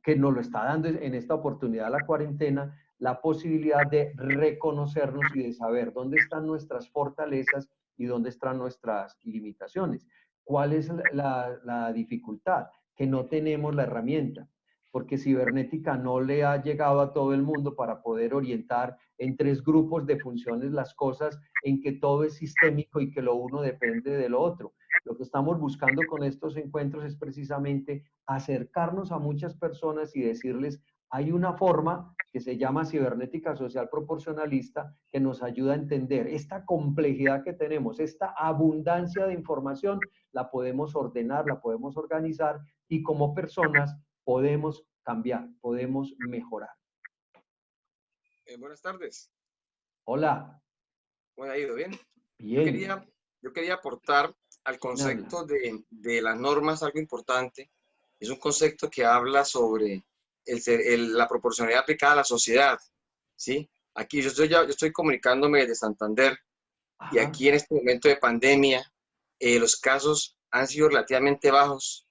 que nos lo está dando en esta oportunidad la cuarentena, la posibilidad de reconocernos y de saber dónde están nuestras fortalezas y dónde están nuestras limitaciones. ¿Cuál es la dificultad? Que no tenemos la herramienta, porque cibernética no le ha llegado a todo el mundo para poder orientar en 3 grupos de funciones las cosas, en que todo es sistémico y que lo uno depende de lo otro. Lo que estamos buscando con estos encuentros es precisamente acercarnos a muchas personas y decirles, hay una forma que se llama cibernética social proporcionalista, que nos ayuda a entender esta complejidad que tenemos, esta abundancia de información, la podemos ordenar, la podemos organizar y como personas podemos cambiar, podemos mejorar. Buenas tardes. Hola. ¿Cómo ha ido? ¿Bien? Bien. Yo quería aportar al concepto de las normas algo importante. Es un concepto que habla sobre la proporcionalidad aplicada a la sociedad, ¿sí? Aquí yo estoy comunicándome desde Santander. Ajá. Y aquí en este momento de pandemia, los casos han sido relativamente bajos.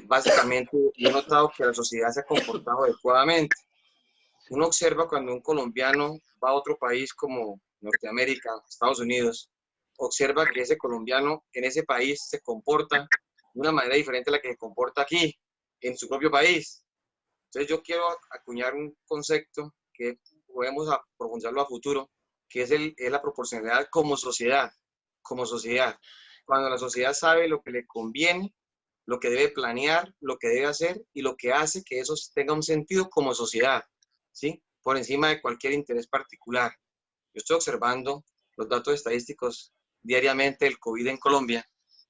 Básicamente, yo he notado que la sociedad se ha comportado adecuadamente. Uno observa cuando un colombiano va a otro país como Norteamérica, Estados Unidos, observa que ese colombiano en ese país se comporta de una manera diferente a la que se comporta aquí, en su propio país. Entonces yo quiero acuñar un concepto que podemos profundizarlo a futuro, que es la proporcionalidad como sociedad. Como sociedad. Cuando la sociedad sabe lo que le conviene, lo que debe planear, lo que debe hacer y lo que hace que eso tenga un sentido como sociedad, ¿sí? Por encima de cualquier interés particular. Yo estoy observando los datos estadísticos diariamente del COVID en Colombia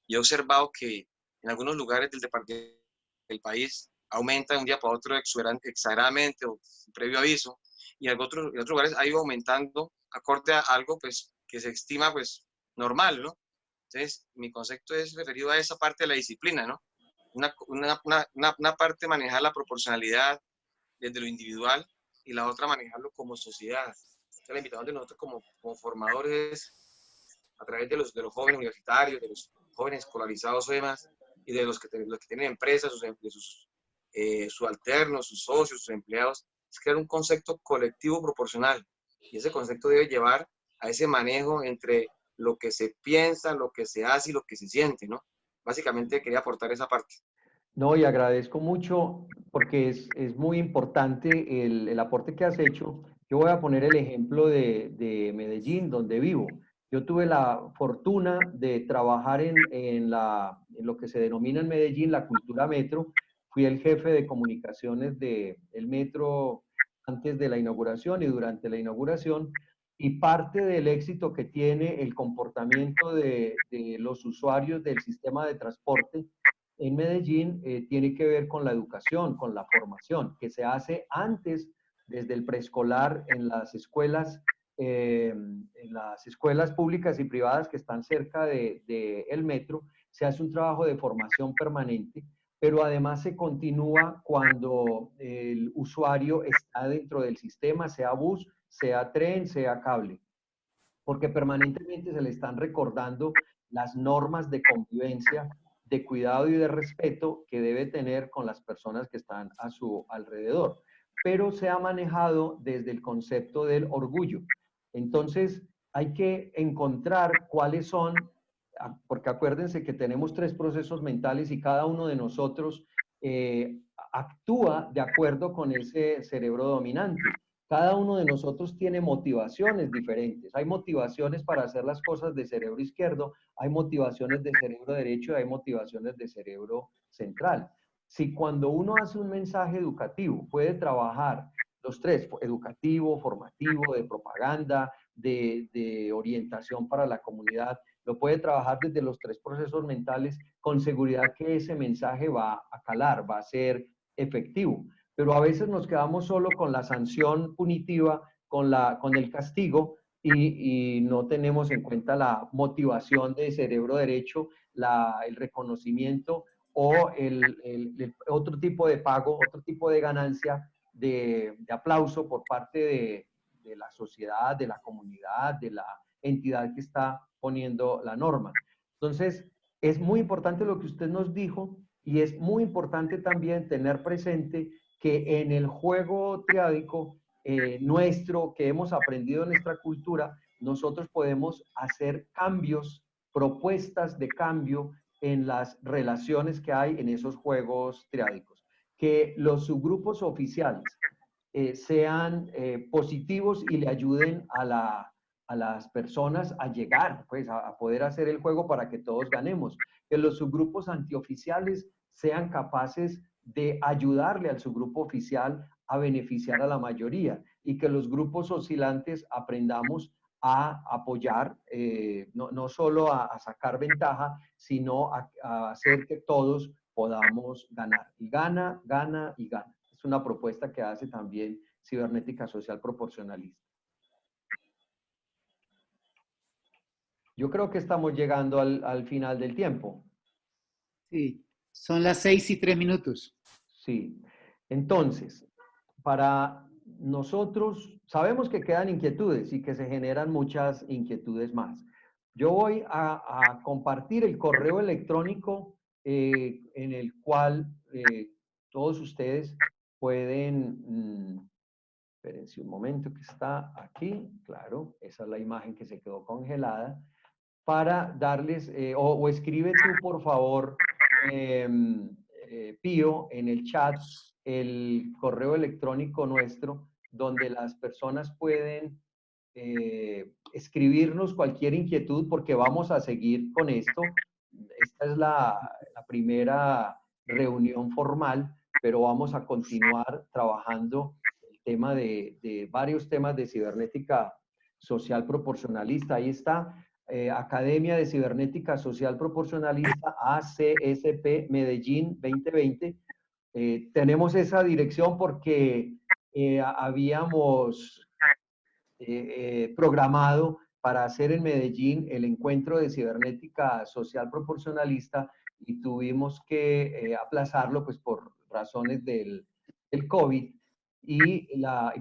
y he observado que en algunos lugares del país aumenta de un día para otro exageradamente o previo aviso, y en otros lugares ha ido aumentando acorde a algo pues, que se estima pues, normal, ¿no? Entonces, mi concepto es referido a esa parte de la disciplina, ¿no? Una parte manejar la proporcionalidad desde lo individual y la otra manejarlo como sociedad. Entonces, la invitación de nosotros como formadores, a través de los jóvenes universitarios, de los jóvenes escolarizados o demás, y de los que tienen empresas, sus subalternos, sus socios, sus empleados, es crear un concepto colectivo proporcional. Y ese concepto debe llevar a ese manejo entre lo que se piensa, lo que se hace y lo que se siente, ¿no? Básicamente quería aportar esa parte. No, y agradezco mucho porque es muy importante el aporte que has hecho. Yo voy a poner el ejemplo de Medellín, donde vivo. Yo tuve la fortuna de trabajar en lo que se denomina en Medellín la cultura metro. Fui el jefe de comunicaciones del metro antes de la inauguración y durante la inauguración. Y parte del éxito que tiene el comportamiento de los usuarios del sistema de transporte en Medellín tiene que ver con la educación, con la formación, que se hace antes, desde el preescolar, en las escuelas públicas y privadas que están cerca del metro. Se hace un trabajo de formación permanente, pero además se continúa cuando el usuario está dentro del sistema, sea bus, sea tren, sea cable, porque permanentemente se le están recordando las normas de convivencia, de cuidado y de respeto que debe tener con las personas que están a su alrededor. Pero se ha manejado desde el concepto del orgullo. Entonces, hay que encontrar cuáles son, porque acuérdense que tenemos 3 procesos mentales y cada uno de nosotros actúa de acuerdo con ese cerebro dominante. Cada uno de nosotros tiene motivaciones diferentes. Hay motivaciones para hacer las cosas de cerebro izquierdo, hay motivaciones de cerebro derecho y hay motivaciones de cerebro central. Si cuando uno hace un mensaje educativo puede trabajar los 3, educativo, formativo, de propaganda, de orientación para la comunidad, lo puede trabajar desde los 3 procesos mentales, con seguridad que ese mensaje va a calar, va a ser efectivo. Pero a veces nos quedamos solo con la sanción punitiva, con el castigo, y no tenemos en cuenta la motivación de cerebro derecho, el reconocimiento o el otro tipo de pago, otro tipo de ganancia, de aplauso por parte de la sociedad, de la comunidad, de la entidad que está poniendo la norma. Entonces, es muy importante lo que usted nos dijo y es muy importante también tener presente que en el juego triádico nuestro, que hemos aprendido en nuestra cultura, nosotros podemos hacer cambios, propuestas de cambio en las relaciones que hay en esos juegos triádicos. Que los subgrupos oficiales sean positivos y le ayuden a las personas a llegar, pues, a poder hacer el juego para que todos ganemos. Que los subgrupos antioficiales sean capaces de ayudarle al subgrupo oficial a beneficiar a la mayoría y que los grupos oscilantes aprendamos a apoyar, no solo a sacar ventaja, sino a hacer que todos podamos ganar. Y gana, gana y gana. Es una propuesta que hace también Cibernética Social Proporcionalista. Yo creo que estamos llegando al final del tiempo. Sí, son las 6:03. Sí. Entonces, para nosotros, sabemos que quedan inquietudes y que se generan muchas inquietudes más. Yo voy a compartir el correo electrónico en el cual todos ustedes pueden... espérense un momento que está aquí. Claro, esa es la imagen que se quedó congelada. Para darles, o escribe tú, por favor, Pío, en el chat, el correo electrónico nuestro, donde las personas pueden escribirnos cualquier inquietud, porque vamos a seguir con esto. Esta es la primera reunión formal, pero vamos a continuar trabajando el tema de varios temas de cibernética social proporcionalista. Ahí está. Academia de Cibernética Social Proporcionalista, ACSP Medellín 2020. Tenemos esa dirección porque habíamos programado para hacer en Medellín el encuentro de Cibernética Social Proporcionalista y tuvimos que aplazarlo pues por razones del COVID y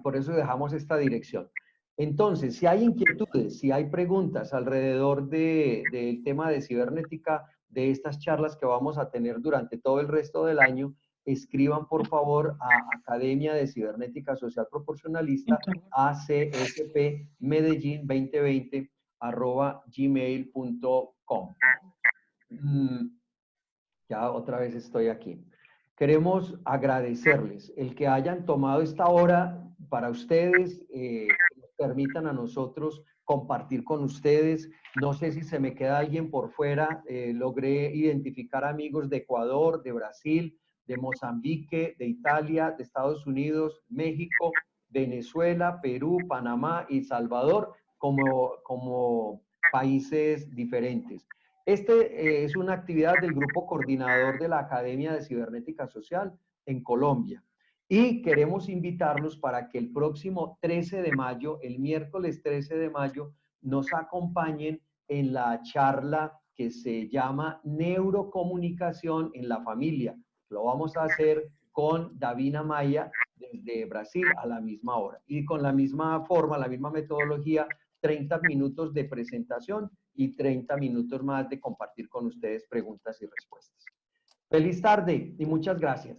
por eso dejamos esta dirección. Entonces, si hay inquietudes, si hay preguntas alrededor del tema de cibernética, de estas charlas que vamos a tener durante todo el resto del año, escriban por favor a Academia de Cibernética Social Proporcionalista, ACSP Medellín 2020 @gmail.com. Ya otra vez estoy aquí. Queremos agradecerles el que hayan tomado esta hora para ustedes, permitan a nosotros compartir con ustedes. No sé si se me queda alguien por fuera. Logré identificar amigos de Ecuador, de Brasil, de Mozambique, de Italia, de Estados Unidos, México, Venezuela, Perú, Panamá y Salvador como países diferentes. Es una actividad del grupo coordinador de la Academia de Cibernética Social en Colombia. Y queremos invitarlos para que el próximo 13 de mayo, el miércoles 13 de mayo, nos acompañen en la charla que se llama Neurocomunicación en la Familia. Lo vamos a hacer con Davina Maya desde Brasil a la misma hora. Y con la misma forma, la misma metodología, 30 minutos de presentación y 30 minutos más de compartir con ustedes preguntas y respuestas. Feliz tarde y muchas gracias.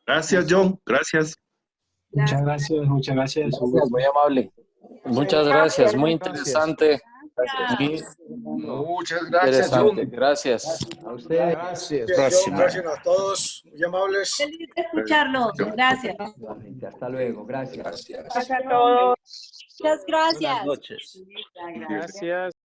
Gracias, John. Gracias. Muchas gracias, muchas gracias. Gracias, muy amable. Muchas gracias, muy interesante. Muchas gracias, John. Gracias. A ustedes. Gracias a todos, muy amables. Feliz de escucharlo. Gracias. Hasta luego. Gracias. Gracias a todos. Muchas gracias. Buenas noches. Gracias.